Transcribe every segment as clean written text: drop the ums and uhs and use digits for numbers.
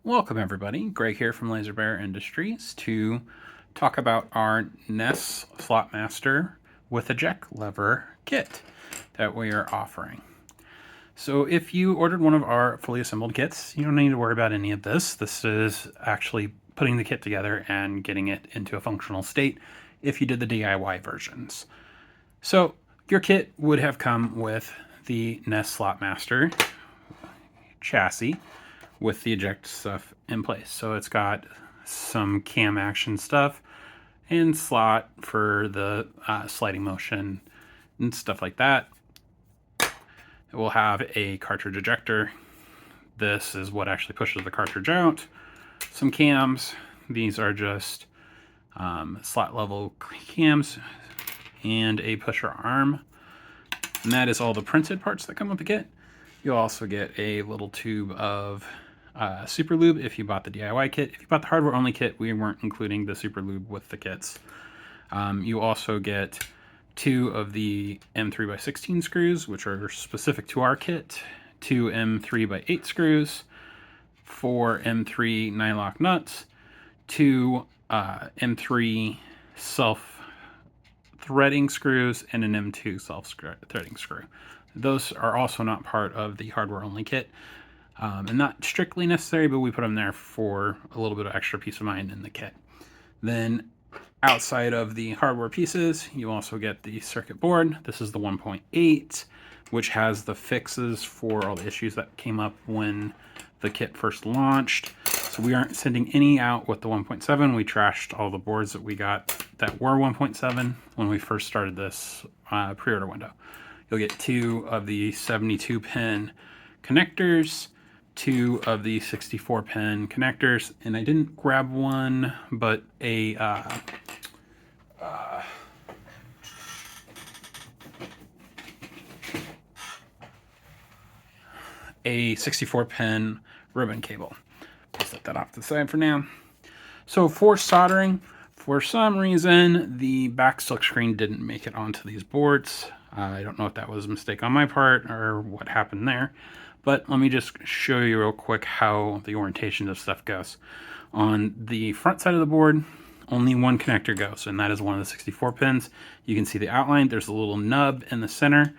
Welcome everybody, Greg here from Laser Bear Industries to talk about our NES Slotmaster with eject lever kit that we are offering. So if you ordered one of our fully assembled kits, you don't need to worry about any of this. This is actually putting the kit together and getting it into a functional state if you did the DIY versions. So your kit would have come with the NES Slotmaster chassis with the eject stuff in place. So it's got some cam action stuff and slot for the sliding motion and stuff like that. It will have a cartridge ejector. This is what actually pushes the cartridge out. Some cams. These are just slot level cams and a pusher arm. And that is all the printed parts that come with the kit. You'll also get a little tube of super lube if you bought the DIY kit. If you bought the hardware only kit, we weren't including the super lube with the kits. You also get 2 of the M3x16 screws, which are specific to our kit, 2 M3x8 screws, 4 M3 nylock nuts, 2 M3 self-threading screws, and an M2 self-threading screw. Those are also not part of the hardware only kit. And not strictly necessary, but we put them there for a little bit of extra peace of mind in the kit. Then outside of the hardware pieces, you also get the circuit board. This is the 1.8, which has the fixes for all the issues that came up when the kit first launched. So we aren't sending any out with the 1.7. We trashed all the boards that we got that were 1.7 when we first started this pre-order window. You'll get 2 of the 72-pin connectors, 2 of the 64-pin connectors, and I didn't grab one, but a 64-pin ribbon cable. I'll set that off to the side for now. So for soldering, for some reason, the back silk screen didn't make it onto these boards. I don't know if that was a mistake on my part or what happened there. But let me just show you real quick how the orientation of stuff goes. On the front side of the board, only one connector goes, and that is one of the 64 pins. You can see the outline. There's a little nub in the center.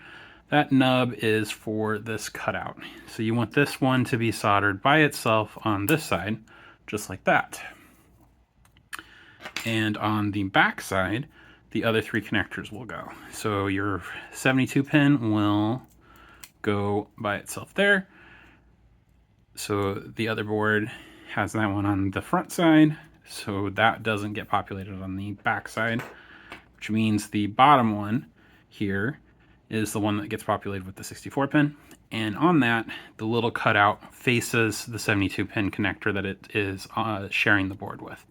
That nub is for this cutout. So you want this one to be soldered by itself on this side, just like that. And on the back side, the other 3 connectors will go. So your 72 pin will go by itself there. So the other board has that one on the front side, so that doesn't get populated on the back side, which means the bottom one here is the one that gets populated with the 64 pin. And on that, the little cutout faces the 72 pin connector that it is sharing the board with.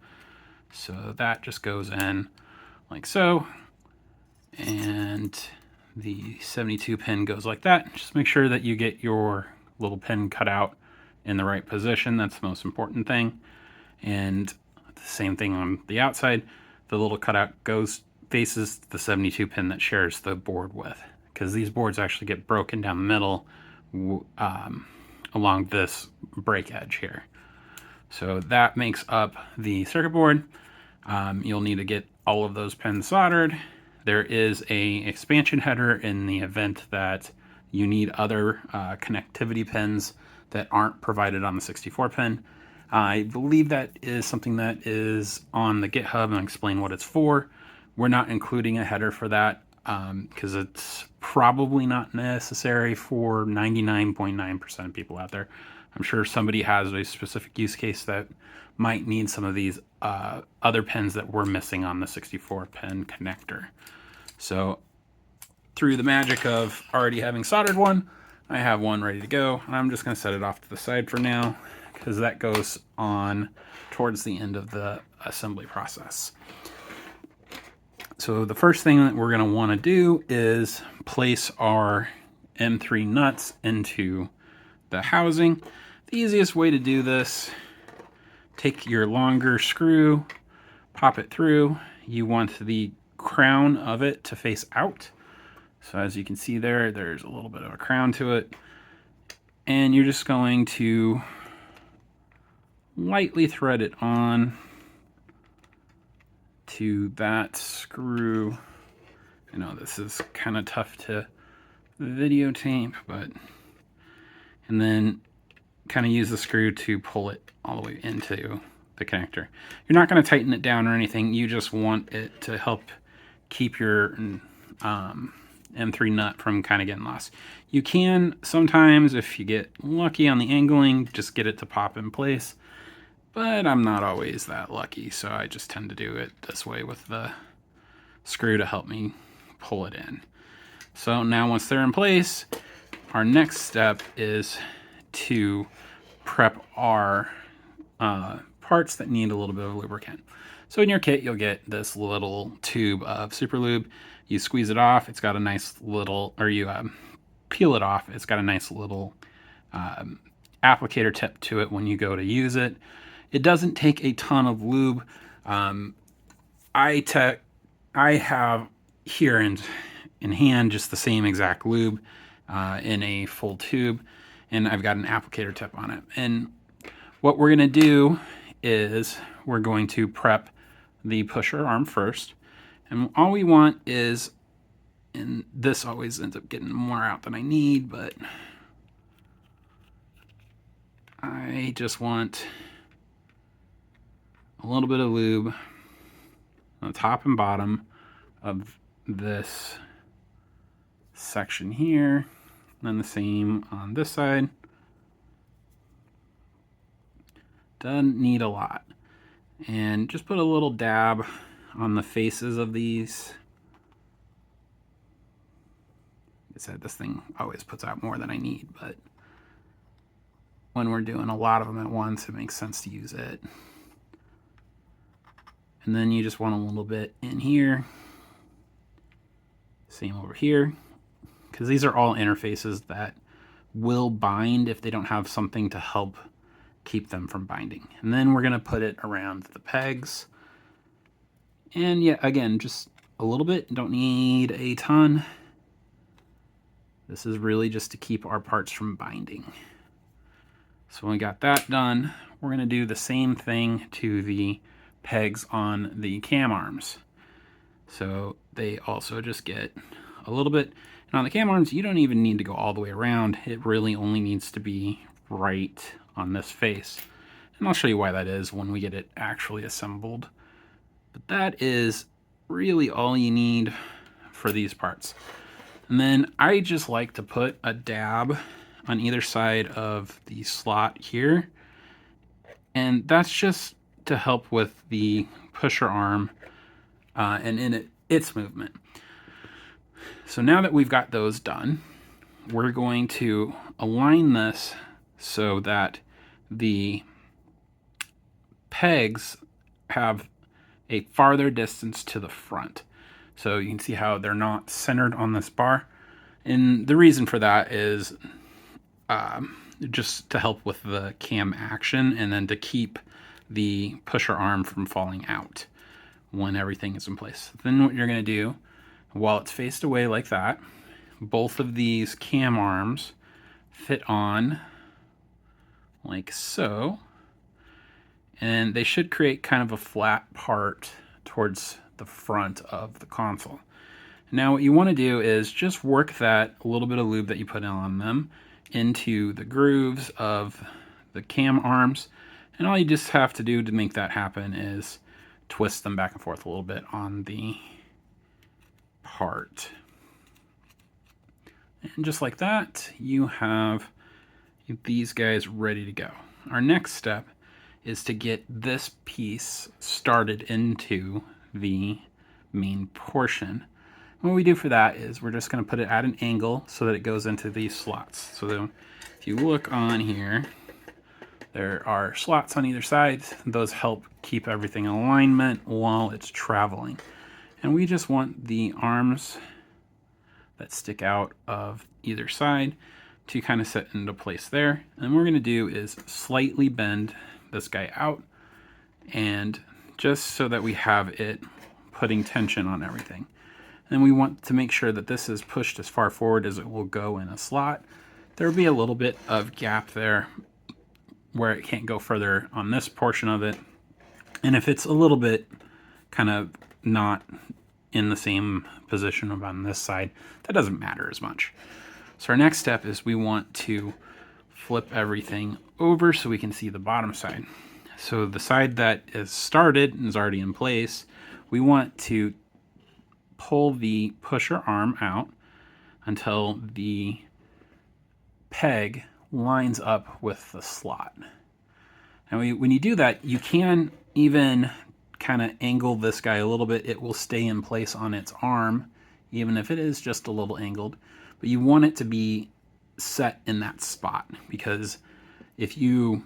So that just goes in like so, and the 72 pin goes like that. Just make sure that you get your little pin cut out in the right position. That's the most important thing. And the same thing on the outside. The little cutout faces the 72 pin that shares the board with, because these boards actually get broken down the middle along this break edge here. So that makes up the circuit board. You'll need to get all of those pins soldered. There is a expansion header in the event that you need other connectivity pins that aren't provided on the 64 pin. I believe that is something that is on the GitHub, and I'll explain what it's for. We're not including a header for that because it's probably not necessary for 99.9% of people out there. I'm sure somebody has a specific use case that might need some of these other pins that we're missing on the 64 pin connector. So through the magic of already having soldered one, I have one ready to go. I'm just going to set it off to the side for now, because that goes on towards the end of the assembly process. So the first thing that we're going to want to do is place our M3 nuts into the housing. The easiest way to do this, take your longer screw, pop it through. You want the crown of it to face out. So as you can see there, there's a little bit of a crown to it. And you're just going to lightly thread it on to that screw. I know this is kind of tough to videotape, but, and then kind of use the screw to pull it all the way into the connector. You're not going to tighten it down or anything. You just want it to help keep your M3 nut from kind of getting lost. You can sometimes, if you get lucky on the angling, just get it to pop in place, but I'm not always that lucky, so I just tend to do it this way with the screw to help me pull it in. So now once they're in place, our next step is to prep our parts that need a little bit of lubricant. So in your kit, you'll get this little tube of super lube. You squeeze it off. It's got a nice little, or you peel it off. It's got a nice little applicator tip to it when you go to use it. It doesn't take a ton of lube. I have here in hand just the same exact lube in a full tube, and I've got an applicator tip on it. And what we're going to do is we're going to prep the pusher arm first, and all we want is, and this always ends up getting more out than I need, but I just want a little bit of lube on the top and bottom of this section here, and then the same on this side. Doesn't need a lot. And just put a little dab on the faces of these. Like I said, this thing always puts out more than I need, but when we're doing a lot of them at once, it makes sense to use it. And then you just want a little bit in here. Same over here, because these are all interfaces that will bind if they don't have something to help keep them from binding. And then we're going to put it around the pegs. And yeah, again, just a little bit. Don't need a ton. This is really just to keep our parts from binding. So when we got that done, we're going to do the same thing to the pegs on the cam arms. So they also just get a little bit. And on the cam arms, you don't even need to go all the way around. It really only needs to be right on this face. And I'll show you why that is when we get it actually assembled. But that is really all you need for these parts. And then I just like to put a dab on either side of the slot here. And that's just to help with the pusher arm and in its movement. So now that we've got those done, we're going to align this so that the pegs have a farther distance to the front. So you can see how they're not centered on this bar. And the reason for that is just to help with the cam action and then to keep the pusher arm from falling out when everything is in place. Then what you're going to do, while it's faced away like that, both of these cam arms fit on like so, and they should create kind of a flat part towards the front of the console. Now what you want to do is just work that a little bit of lube that you put on them into the grooves of the cam arms, and all you just have to do to make that happen is twist them back and forth a little bit on the part. And just like that, you have these guys ready to go. Our next step is to get this piece started into the main portion. What we do for that is we're just going to put it at an angle so that it goes into these slots. So if you look on here, there are slots on either side. Those help keep everything in alignment while it's traveling. And we just want the arms that stick out of either side to kind of set into place there. And what we're going to do is slightly bend this guy out, and just so that we have it putting tension on everything. And we want to make sure that this is pushed as far forward as it will go in a slot. There'll be a little bit of gap there where it can't go further on this portion of it. And if it's a little bit kind of not in the same position of on this side, that doesn't matter as much. So our next step is we want to flip everything over so we can see the bottom side. So the side that is started and is already in place, we want to pull the pusher arm out until the peg lines up with the slot. And when you do that, you can even kind of angle this guy a little bit. It will stay in place on its arm, even if it is just a little angled. But you want it to be set in that spot, because if you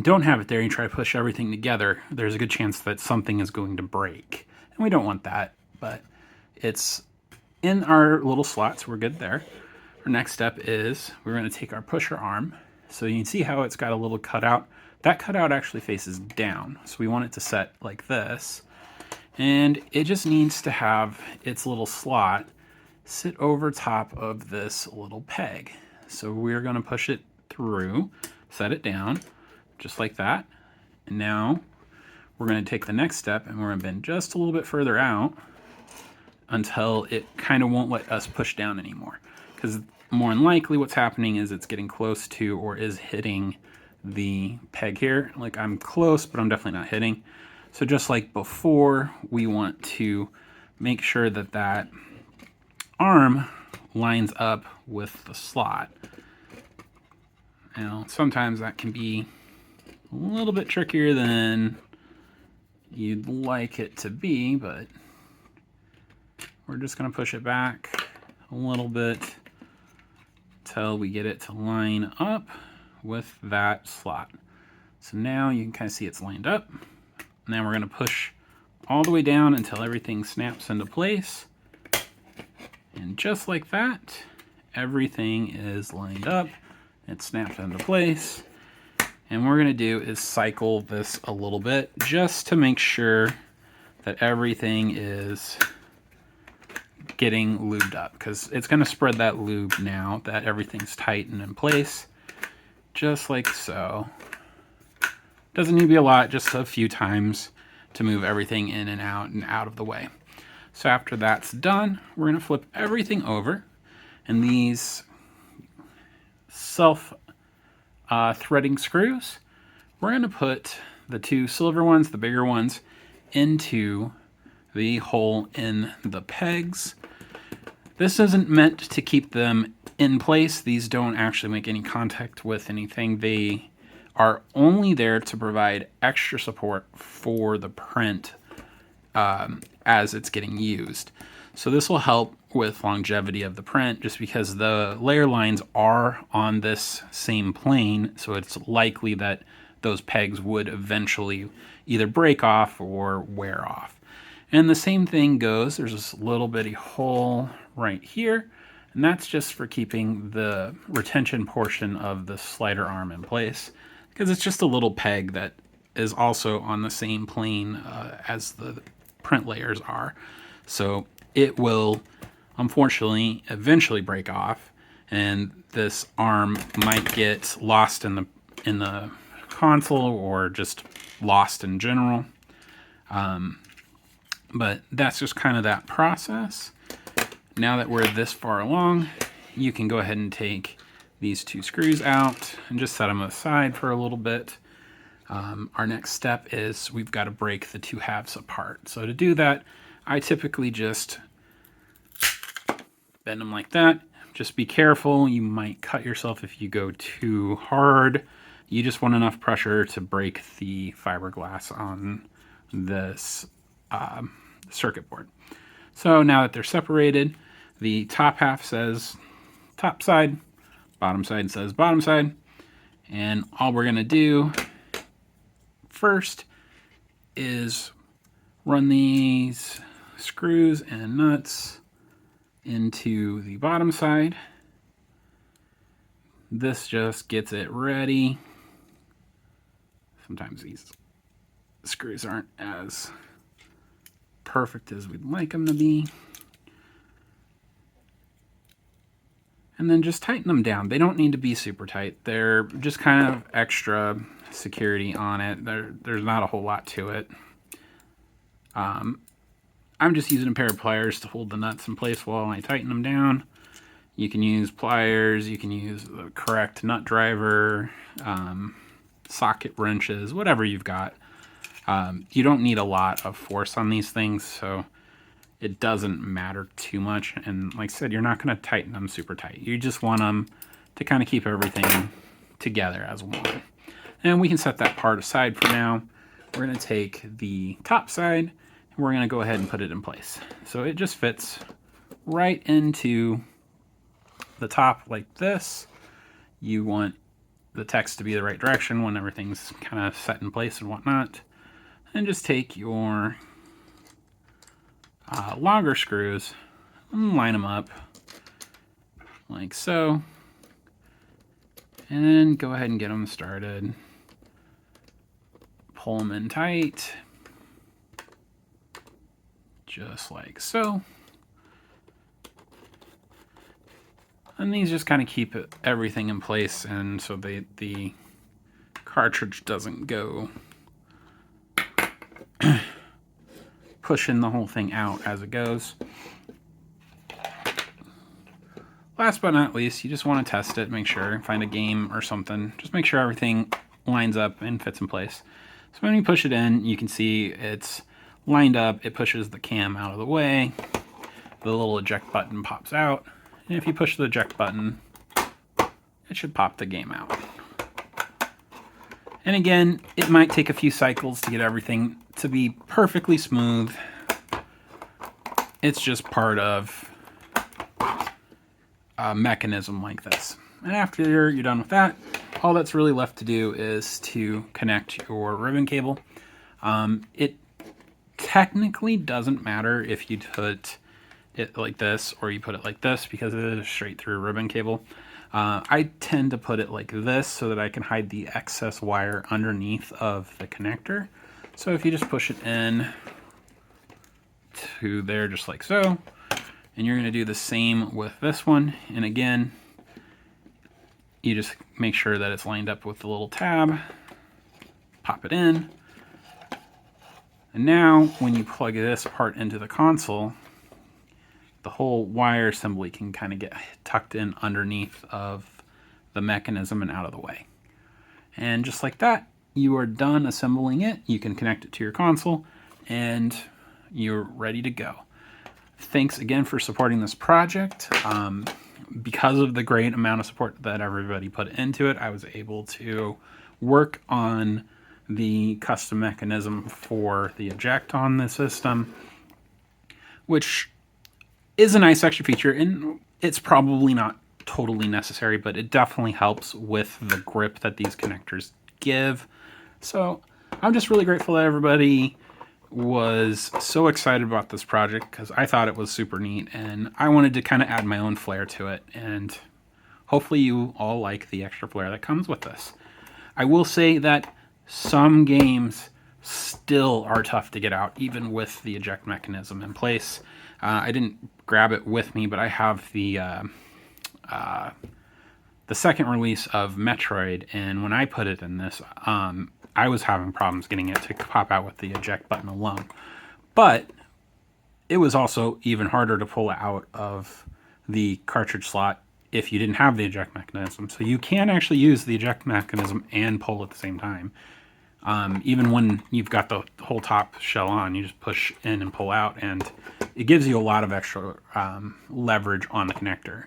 don't have it there and you try to push everything together, there's a good chance that something is going to break. And we don't want that, but it's in our little slots. We're good there. Our next step is we're going to take our pusher arm. So you can see how it's got a little cutout. That cutout actually faces down, so we want it to set like this. And it just needs to have its little slot sit over top of this little peg. So we're going to push it through, set it down, just like that. And now we're going to take the next step and we're going to bend just a little bit further out until it kind of won't let us push down anymore. Because more than likely what's happening is it's getting close to or is hitting the peg here. Like, I'm close, but I'm definitely not hitting. So just like before, we want to make sure that that arm lines up with the slot. Now, sometimes that can be a little bit trickier than you'd like it to be, but we're just going to push it back a little bit till we get it to line up with that slot. So now you can kind of see it's lined up. And then we're going to push all the way down until everything snaps into place. And just like that, everything is lined up. It snaps into place. And what we're going to do is cycle this a little bit just to make sure that everything is getting lubed up, because it's going to spread that lube now that everything's tight and in place. Just like so. Doesn't need to be a lot, just a few times to move everything in and out of the way. So after that's done, we're going to flip everything over, and these self threading screws, we're going to put the two silver ones, the bigger ones, into the hole in the pegs. This isn't meant to keep them in place. These don't actually make any contact with anything. They are only there to provide extra support for the print as it's getting used. So this will help with longevity of the print, just because the layer lines are on this same plane, so it's likely that those pegs would eventually either break off or wear off. And the same thing goes, there's this little bitty hole right here, and that's just for keeping the retention portion of the slider arm in place, because it's just a little peg that is also on the same plane as the print layers are. So it will, unfortunately, eventually break off, and this arm might get lost in the console or just lost in general. But that's just kind of that process. Now that we're this far along, you can go ahead and take these two screws out and just set them aside for a little bit. Our next step is we've got to break the two halves apart. So to do that, I typically just bend them like that. Just be careful. You might cut yourself if you go too hard. You just want enough pressure to break the fiberglass on this circuit board. So now that they're separated, the top half says top side, bottom side says bottom side, and all we're going to do first is run these screws and nuts into the bottom side. This just gets it ready. Sometimes these screws aren't as perfect as we'd like them to be. And then just tighten them down. They don't need to be super tight. They're just kind of extra security on it. There's not a whole lot to it. I'm just using a pair of pliers to hold the nuts in place while I tighten them down. You can use pliers, you can use the correct nut driver, socket wrenches, whatever you've got. You don't need a lot of force on these things, so it doesn't matter too much. And like I said, you're not going to tighten them super tight. You just want them to kind of keep everything together as one. And we can set that part aside for now. We're going to take the top side and we're going to go ahead and put it in place. So it just fits right into the top like this. You want the text to be the right direction when everything's kind of set in place and whatnot. And just take your longer screws and line them up like so. And then go ahead and get them started. Pull them in tight, just like so. And these just kind of keep everything in place, and so the cartridge doesn't go pushing the whole thing out as it goes. Last but not least, you just want to test it, make sure, find a game or something. Just make sure everything lines up and fits in place. So when you push it in, you can see it's lined up. It pushes the cam out of the way. The little eject button pops out. And if you push the eject button, it should pop the game out. And again, it might take a few cycles to get everything to be perfectly smooth. It's just part of a mechanism like this. And after you're done with that, all that's really left to do is to connect your ribbon cable. It technically doesn't matter if you put it like this or you put it like this, because it is a straight through ribbon cable. I tend to put it like this so that I can hide the excess wire underneath of the connector. So if you just push it in to there just like so, and you're going to do the same with this one. And again, you just make sure that it's lined up with the little tab, pop it in. And now when you plug this part into the console, the whole wire assembly can kind of get tucked in underneath of the mechanism and out of the way. And just like that, you are done assembling it. You can connect it to your console and you're ready to go. Thanks again for supporting this project. Because of the great amount of support that everybody put into it, I was able to work on the custom mechanism for the eject on the system, which is a nice extra feature, and it's probably not totally necessary, but it definitely helps with the grip that these connectors give. So I'm just really grateful that everybody was so excited about this project, because I thought it was super neat and I wanted to kind of add my own flair to it, and hopefully you all like the extra flair that comes with this. I will say that some games still are tough to get out, even with the eject mechanism in place. I didn't grab it with me, but I have the second release of Metroid, and when I put it in this, I was having problems getting it to pop out with the eject button alone. But it was also even harder to pull out of the cartridge slot if you didn't have the eject mechanism. So you can actually use the eject mechanism and pull at the same time. Even when you've got the whole top shell on, you just push in and pull out, and it gives you a lot of extra leverage on the connector.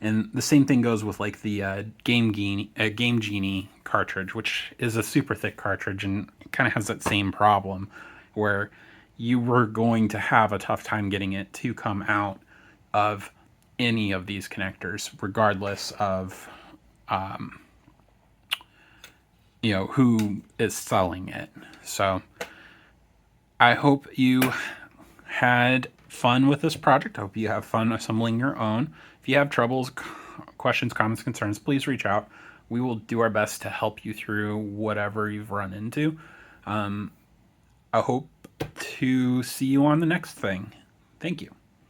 And the same thing goes with like the Game Genie cartridge, which is a super thick cartridge and kind of has that same problem where you were going to have a tough time getting it to come out of any of these connectors, regardless of who is selling it. So I hope you had fun with this project. I hope you have fun assembling your own. If you have troubles, questions, comments, concerns, please reach out. We will do our best to help you through whatever you've run into. I hope to see you on the next thing. Thank you.